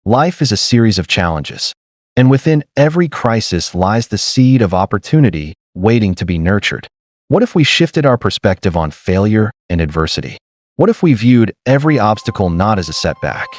Life is a series of challenges, and within every crisis lies the seed of opportunity waiting to be nurtured. What if we shifted our perspective on failure and adversity? What if we viewed every obstacle not as a setback,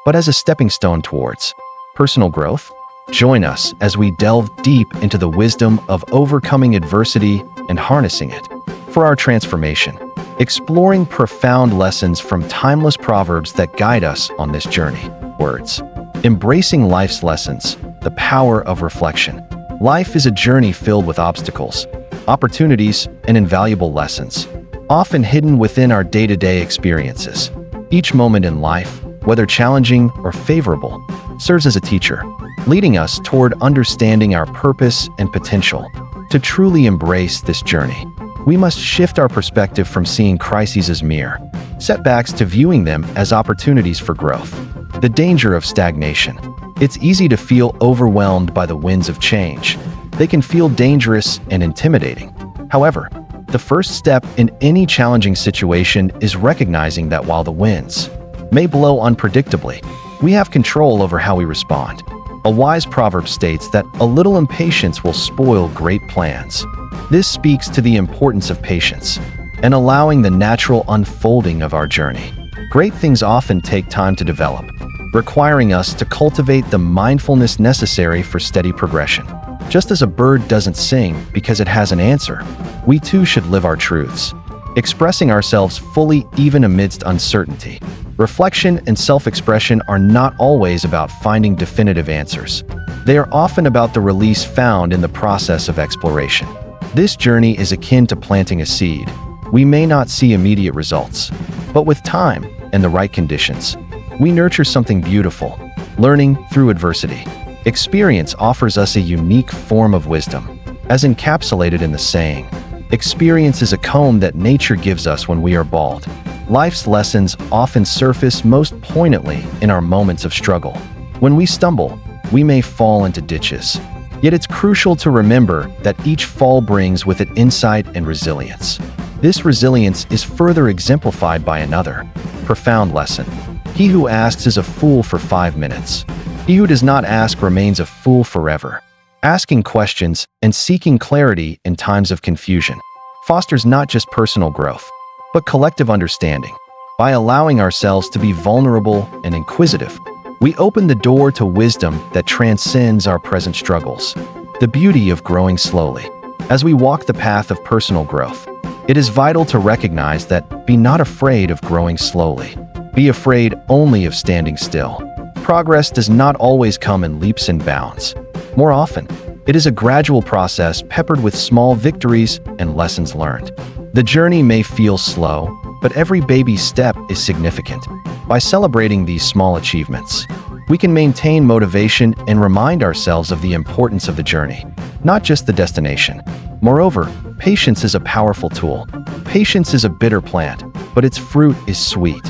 but as a stepping stone towards personal growth? Join us as we delve deep into the wisdom of overcoming adversity and harnessing it for our transformation, exploring profound lessons from timeless proverbs that guide us on this journey. Words. Embracing life's lessons, the power of reflection. Life is a journey filled with obstacles, opportunities, and invaluable lessons, often hidden within our day-to-day experiences. Each moment in life, whether challenging or favorable, serves as a teacher, leading us toward understanding our purpose and potential. To truly embrace this journey, we must shift our perspective from seeing crises as mere setbacks to viewing them as opportunities for growth. The danger of stagnation. It's easy to feel overwhelmed by the winds of change. They can feel dangerous and intimidating. However, the first step in any challenging situation is recognizing that while the winds may blow unpredictably, we have control over how we respond. A wise proverb states that a little impatience will spoil great plans. This speaks to the importance of patience and allowing the natural unfolding of our journey. Great things often take time to develop, requiring us to cultivate the mindfulness necessary for steady progression. Just as a bird doesn't sing because it has an answer, we too should live our truths, expressing ourselves fully even amidst uncertainty. Reflection and self-expression are not always about finding definitive answers. They are often about the release found in the process of exploration. This journey is akin to planting a seed. We may not see immediate results, but with time and the right conditions, we nurture something beautiful, learning through adversity. Experience offers us a unique form of wisdom, as encapsulated in the saying, "Experience is a comb that nature gives us when we are bald." Life's lessons often surface most poignantly in our moments of struggle. When we stumble, we may fall into ditches. Yet it's crucial to remember that each fall brings with it insight and resilience. This resilience is further exemplified by another profound lesson. He who asks is a fool for 5 minutes. He who does not ask remains a fool forever. Asking questions and seeking clarity in times of confusion fosters not just personal growth, but collective understanding. By allowing ourselves to be vulnerable and inquisitive, we open the door to wisdom that transcends our present struggles. The beauty of growing slowly. As we walk the path of personal growth, it is vital to recognize that be not afraid of growing slowly. Be afraid only of standing still. Progress does not always come in leaps and bounds. More often, it is a gradual process peppered with small victories and lessons learned. The journey may feel slow, but every baby step is significant. By celebrating these small achievements, we can maintain motivation and remind ourselves of the importance of the journey, not just the destination. Moreover, patience is a powerful tool. Patience is a bitter plant, but its fruit is sweet.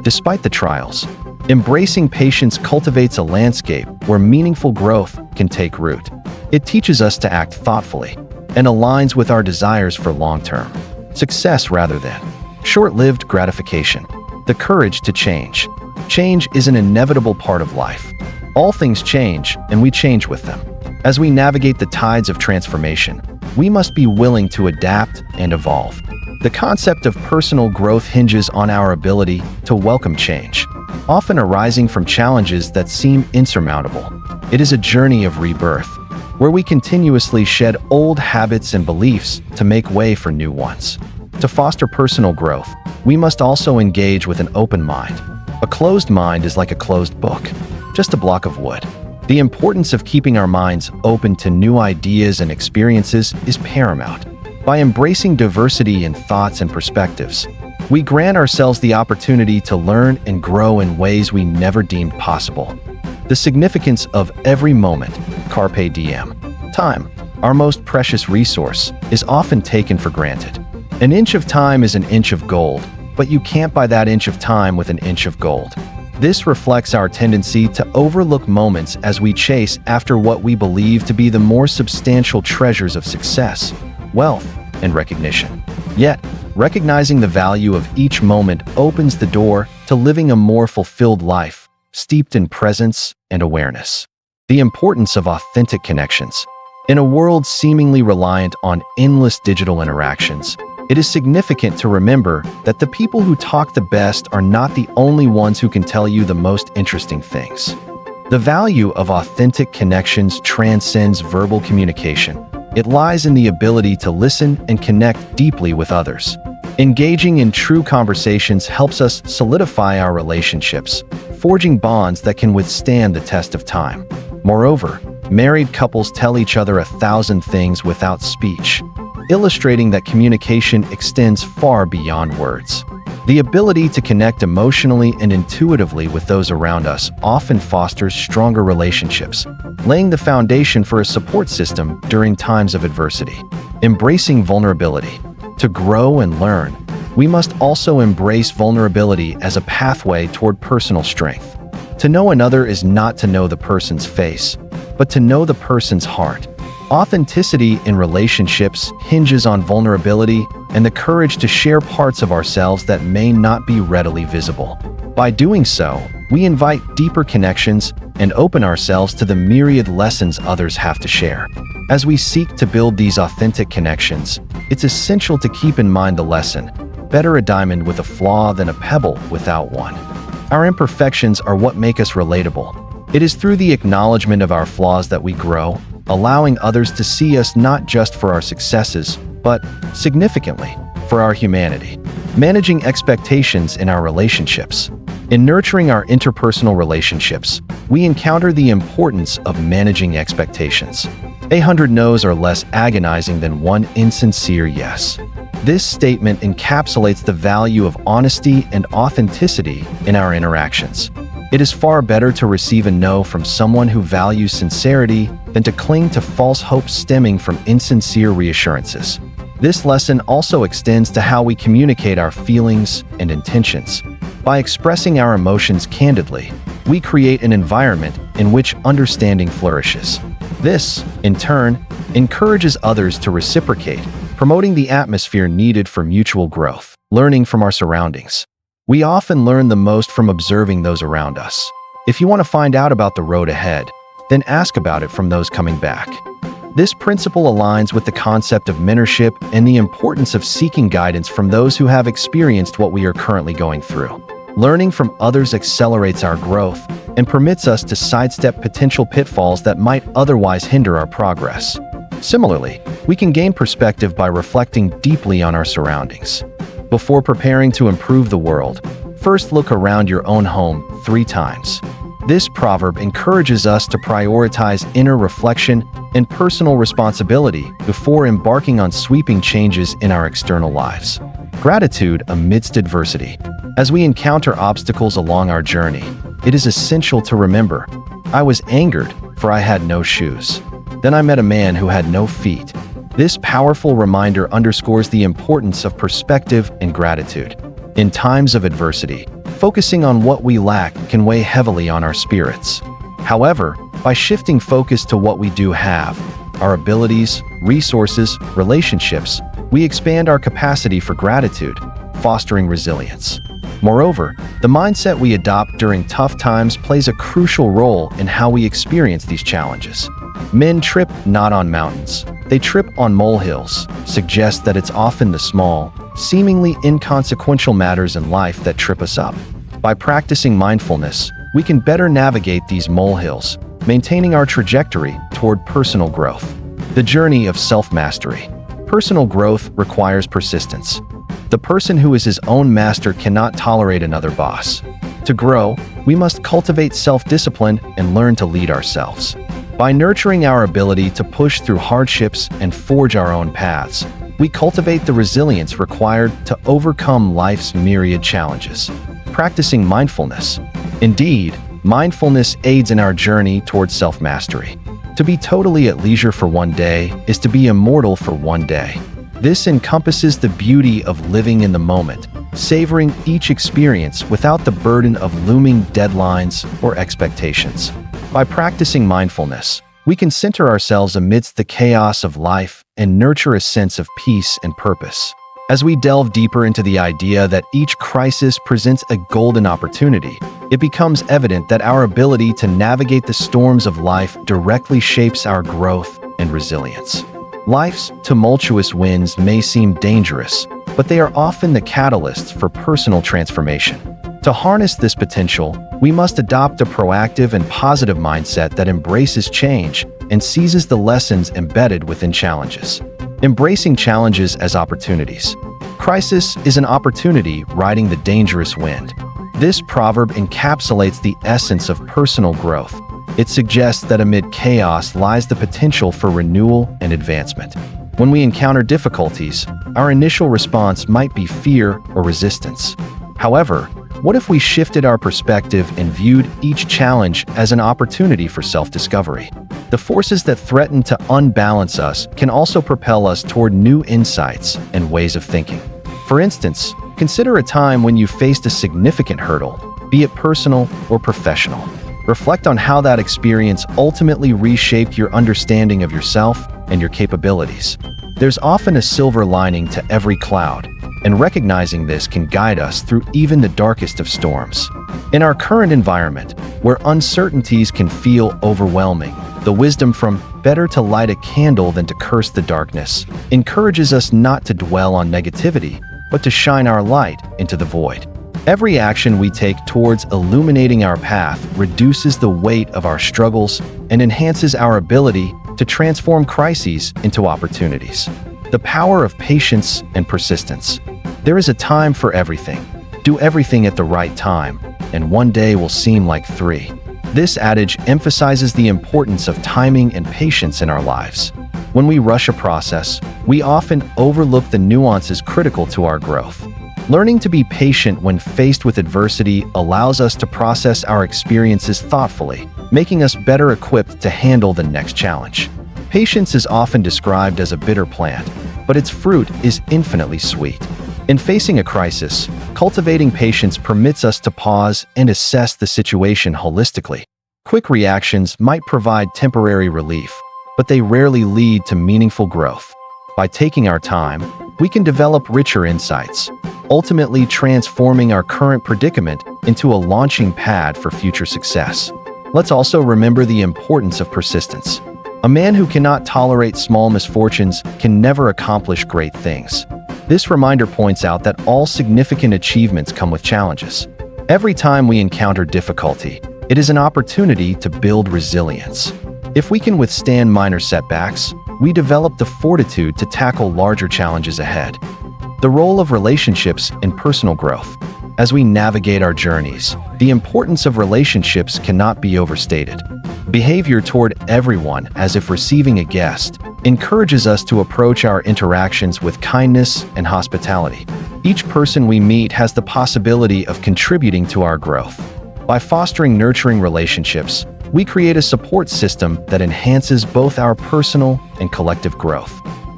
Despite the trials, embracing patience cultivates a landscape where meaningful growth can take root. It teaches us to act thoughtfully and aligns with our desires for long-term success rather than short-lived gratification. The courage to change. Change is an inevitable part of life. All things change, and we change with them. As we navigate the tides of transformation, we must be willing to adapt and evolve. The concept of personal growth hinges on our ability to welcome change, often arising from challenges that seem insurmountable. It is a journey of rebirth, where we continuously shed old habits and beliefs to make way for new ones. To foster personal growth, we must also engage with an open mind. A closed mind is like a closed book, just a block of wood. The importance of keeping our minds open to new ideas and experiences is paramount. By embracing diversity in thoughts and perspectives, we grant ourselves the opportunity to learn and grow in ways we never deemed possible. The significance of every moment, carpe diem. Time, our most precious resource, is often taken for granted. An inch of time is an inch of gold, but you can't buy that inch of time with an inch of gold. This reflects our tendency to overlook moments as we chase after what we believe to be the more substantial treasures of success, wealth, and recognition. Yet, recognizing the value of each moment opens the door to living a more fulfilled life, steeped in presence and awareness. The importance of authentic connections. In a world seemingly reliant on endless digital interactions, it is significant to remember that the people who talk the best are not the only ones who can tell you the most interesting things. The value of authentic connections transcends verbal communication. It lies in the ability to listen and connect deeply with others. Engaging in true conversations helps us solidify our relationships, forging bonds that can withstand the test of time. Moreover, married couples tell each other 1,000 things without speech, illustrating that communication extends far beyond words. The ability to connect emotionally and intuitively with those around us often fosters stronger relationships, laying the foundation for a support system during times of adversity. Embracing vulnerability. To grow and learn, we must also embrace vulnerability as a pathway toward personal strength. To know another is not to know the person's face, but to know the person's heart. Authenticity in relationships hinges on vulnerability and the courage to share parts of ourselves that may not be readily visible. By doing so, we invite deeper connections and open ourselves to the myriad lessons others have to share. As we seek to build these authentic connections, it's essential to keep in mind the lesson: better a diamond with a flaw than a pebble without one. Our imperfections are what make us relatable. It is through the acknowledgement of our flaws that we grow, allowing others to see us not just for our successes, but, significantly, for our humanity. Managing expectations in our relationships. In nurturing our interpersonal relationships, we encounter the importance of managing expectations. 100 no's are less agonizing than one insincere yes. This statement encapsulates the value of honesty and authenticity in our interactions. It is far better to receive a no from someone who values sincerity than to cling to false hopes stemming from insincere reassurances. This lesson also extends to how we communicate our feelings and intentions. By expressing our emotions candidly, we create an environment in which understanding flourishes. This, in turn, encourages others to reciprocate, promoting the atmosphere needed for mutual growth. Learning from our surroundings. We often learn the most from observing those around us. If you want to find out about the road ahead, then ask about it from those coming back. This principle aligns with the concept of mentorship and the importance of seeking guidance from those who have experienced what we are currently going through. Learning from others accelerates our growth and permits us to sidestep potential pitfalls that might otherwise hinder our progress. Similarly, we can gain perspective by reflecting deeply on our surroundings. Before preparing to improve the world, first look around your own home 3 times. This proverb encourages us to prioritize inner reflection and personal responsibility before embarking on sweeping changes in our external lives. Gratitude amidst adversity. As we encounter obstacles along our journey, it is essential to remember, I was angered, for I had no shoes. Then I met a man who had no feet. This powerful reminder underscores the importance of perspective and gratitude. In times of adversity, focusing on what we lack can weigh heavily on our spirits. However, by shifting focus to what we do have, our abilities, resources, relationships, we expand our capacity for gratitude, fostering resilience. Moreover, the mindset we adopt during tough times plays a crucial role in how we experience these challenges. Men trip not on mountains, they trip on molehills, suggests that it's often the small, seemingly inconsequential matters in life that trip us up. By practicing mindfulness, we can better navigate these molehills, maintaining our trajectory toward personal growth. The journey of self-mastery. Personal growth requires persistence. The person who is his own master cannot tolerate another boss. To grow, we must cultivate self-discipline and learn to lead ourselves. By nurturing our ability to push through hardships and forge our own paths, we cultivate the resilience required to overcome life's myriad challenges. Practicing mindfulness. Indeed, mindfulness aids in our journey towards self-mastery. To be totally at leisure for one day is to be immortal for one day. This encompasses the beauty of living in the moment, savoring each experience without the burden of looming deadlines or expectations. By practicing mindfulness, we can center ourselves amidst the chaos of life and nurture a sense of peace and purpose. As we delve deeper into the idea that each crisis presents a golden opportunity, it becomes evident that our ability to navigate the storms of life directly shapes our growth and resilience. Life's tumultuous winds may seem dangerous, but they are often the catalysts for personal transformation. To harness this potential, we must adopt a proactive and positive mindset that embraces change and seizes the lessons embedded within challenges. Embracing challenges as opportunities. Crisis is an opportunity riding the dangerous wind. This proverb encapsulates the essence of personal growth. It suggests that amid chaos lies the potential for renewal and advancement. When we encounter difficulties, our initial response might be fear or resistance. However, what if we shifted our perspective and viewed each challenge as an opportunity for self-discovery? The forces that threaten to unbalance us can also propel us toward new insights and ways of thinking. For instance, consider a time when you faced a significant hurdle, be it personal or professional. Reflect on how that experience ultimately reshaped your understanding of yourself and your capabilities. There's often a silver lining to every cloud, and recognizing this can guide us through even the darkest of storms. In our current environment, where uncertainties can feel overwhelming, the wisdom from "better to light a candle than to curse the darkness" encourages us not to dwell on negativity, but to shine our light into the void. Every action we take towards illuminating our path reduces the weight of our struggles and enhances our ability to transform crises into opportunities. The power of patience and persistence. There is a time for everything. Do everything at the right time, and one day will seem like three. This adage emphasizes the importance of timing and patience in our lives. When we rush a process, we often overlook the nuances critical to our growth. Learning to be patient when faced with adversity allows us to process our experiences thoughtfully, making us better equipped to handle the next challenge. Patience is often described as a bitter plant, but its fruit is infinitely sweet. In facing a crisis, cultivating patience permits us to pause and assess the situation holistically. Quick reactions might provide temporary relief, but they rarely lead to meaningful growth. By taking our time, we can develop richer insights, ultimately transforming our current predicament into a launching pad for future success. Let's also remember the importance of persistence. A man who cannot tolerate small misfortunes can never accomplish great things. This reminder points out that all significant achievements come with challenges. Every time we encounter difficulty, it is an opportunity to build resilience. If we can withstand minor setbacks, we develop the fortitude to tackle larger challenges ahead. The role of relationships in personal growth. As we navigate our journeys, the importance of relationships cannot be overstated. Behavior toward everyone as if receiving a guest encourages us to approach our interactions with kindness and hospitality. Each person we meet has the possibility of contributing to our growth. By fostering nurturing relationships, we create a support system that enhances both our personal and collective growth.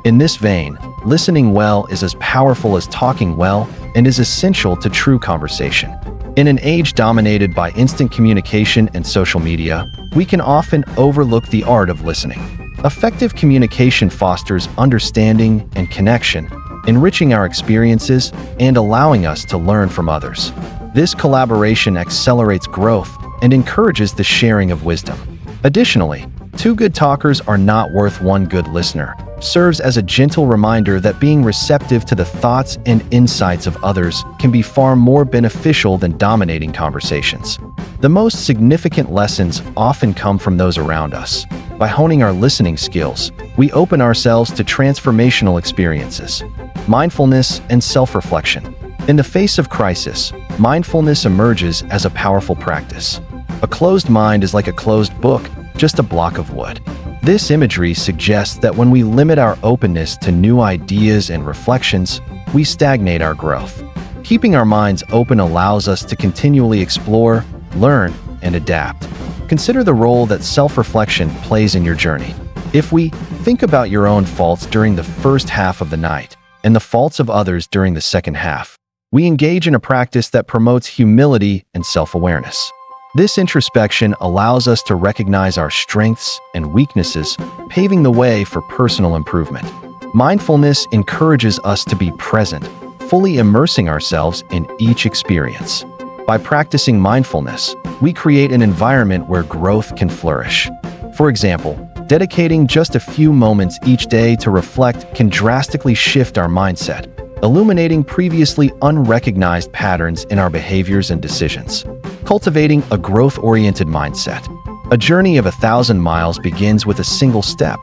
In this vein, listening well is as powerful as talking well and is essential to true conversation. In an age dominated by instant communication and social media, we can often overlook the art of listening. Effective communication fosters understanding and connection, enriching our experiences and allowing us to learn from others. This collaboration accelerates growth and encourages the sharing of wisdom. Additionally, two good talkers are not worth one good listener serves as a gentle reminder that being receptive to the thoughts and insights of others can be far more beneficial than dominating conversations. The most significant lessons often come from those around us. By honing our listening skills, we open ourselves to transformational experiences. Mindfulness and self-reflection. In the face of crisis, mindfulness emerges as a powerful practice. A closed mind is like a closed book, just a block of wood. This imagery suggests that when we limit our openness to new ideas and reflections, we stagnate our growth. Keeping our minds open allows us to continually explore, learn, and adapt. Consider the role that self-reflection plays in your journey. If we think about your own faults during the first half of the night and the faults of others during the second half, we engage in a practice that promotes humility and self-awareness. This introspection allows us to recognize our strengths and weaknesses, paving the way for personal improvement. Mindfulness encourages us to be present, fully immersing ourselves in each experience. By practicing mindfulness, we create an environment where growth can flourish. For example, dedicating just a few moments each day to reflect can drastically shift our mindset, illuminating previously unrecognized patterns in our behaviors and decisions. Cultivating a growth-oriented mindset. A journey of 1,000 miles begins with a single step.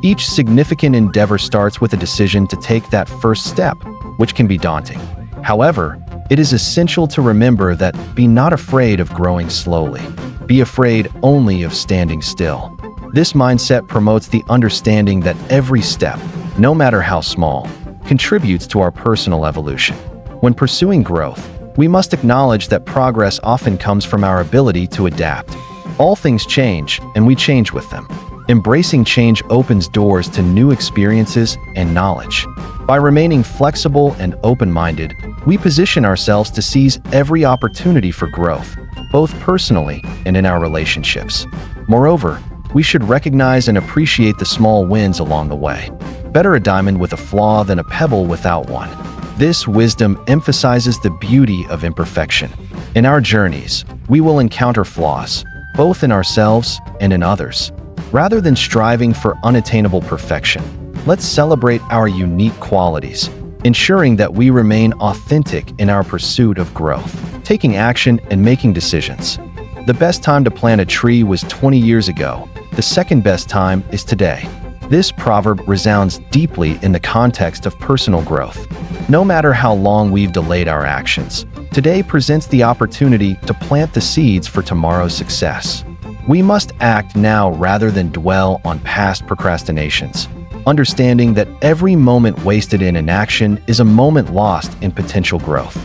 Each significant endeavor starts with a decision to take that first step, which can be daunting. However, it is essential to remember that be not afraid of growing slowly. Be afraid only of standing still. This mindset promotes the understanding that every step, no matter how small, contributes to our personal evolution. When pursuing growth, we must acknowledge that progress often comes from our ability to adapt. All things change, and we change with them. Embracing change opens doors to new experiences and knowledge. By remaining flexible and open-minded, we position ourselves to seize every opportunity for growth, both personally and in our relationships. Moreover, we should recognize and appreciate the small wins along the way. Better a diamond with a flaw than a pebble without one. This wisdom emphasizes the beauty of imperfection. In our journeys, we will encounter flaws, both in ourselves and in others. Rather than striving for unattainable perfection, let's celebrate our unique qualities, ensuring that we remain authentic in our pursuit of growth. Taking action and making decisions. The best time to plant a tree was 20 years ago. The second best time is today. This proverb resounds deeply in the context of personal growth. No matter how long we've delayed our actions, today presents the opportunity to plant the seeds for tomorrow's success. We must act now rather than dwell on past procrastinations, understanding that every moment wasted in inaction is a moment lost in potential growth.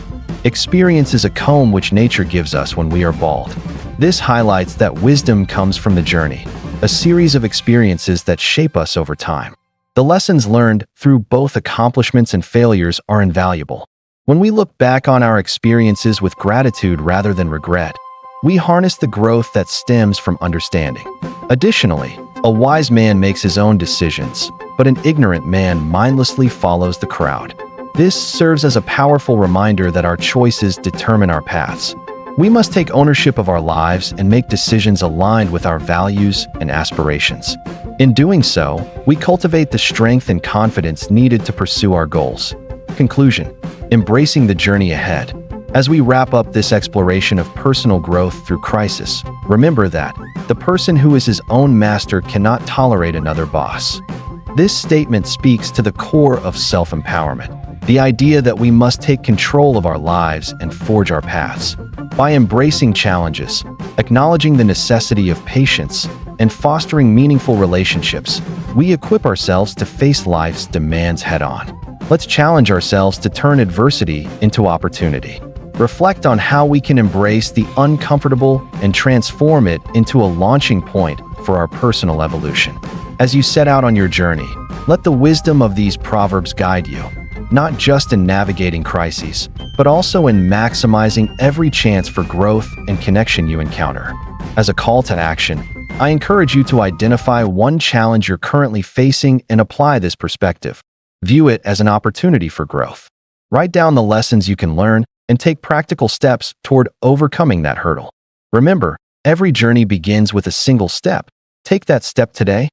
Experience is a comb which nature gives us when we are bald. This highlights that wisdom comes from the journey, a series of experiences that shape us over time. The lessons learned through both accomplishments and failures are invaluable. When we look back on our experiences with gratitude rather than regret, we harness the growth that stems from understanding. Additionally, a wise man makes his own decisions, but an ignorant man mindlessly follows the crowd. This serves as a powerful reminder that our choices determine our paths. We must take ownership of our lives and make decisions aligned with our values and aspirations. In doing so, we cultivate the strength and confidence needed to pursue our goals. Conclusion: embracing the journey ahead. As we wrap up this exploration of personal growth through crisis, remember that the person who is his own master cannot tolerate another boss. This statement speaks to the core of self-empowerment, the idea that we must take control of our lives and forge our paths. By embracing challenges, acknowledging the necessity of patience, and fostering meaningful relationships, we equip ourselves to face life's demands head-on. Let's challenge ourselves to turn adversity into opportunity. Reflect on how we can embrace the uncomfortable and transform it into a launching point for our personal evolution. As you set out on your journey, let the wisdom of these proverbs guide you, not just in navigating crises, but also in maximizing every chance for growth and connection you encounter. As a call to action, I encourage you to identify one challenge you're currently facing and apply this perspective. View it as an opportunity for growth. Write down the lessons you can learn and take practical steps toward overcoming that hurdle. Remember, every journey begins with a single step. Take that step today,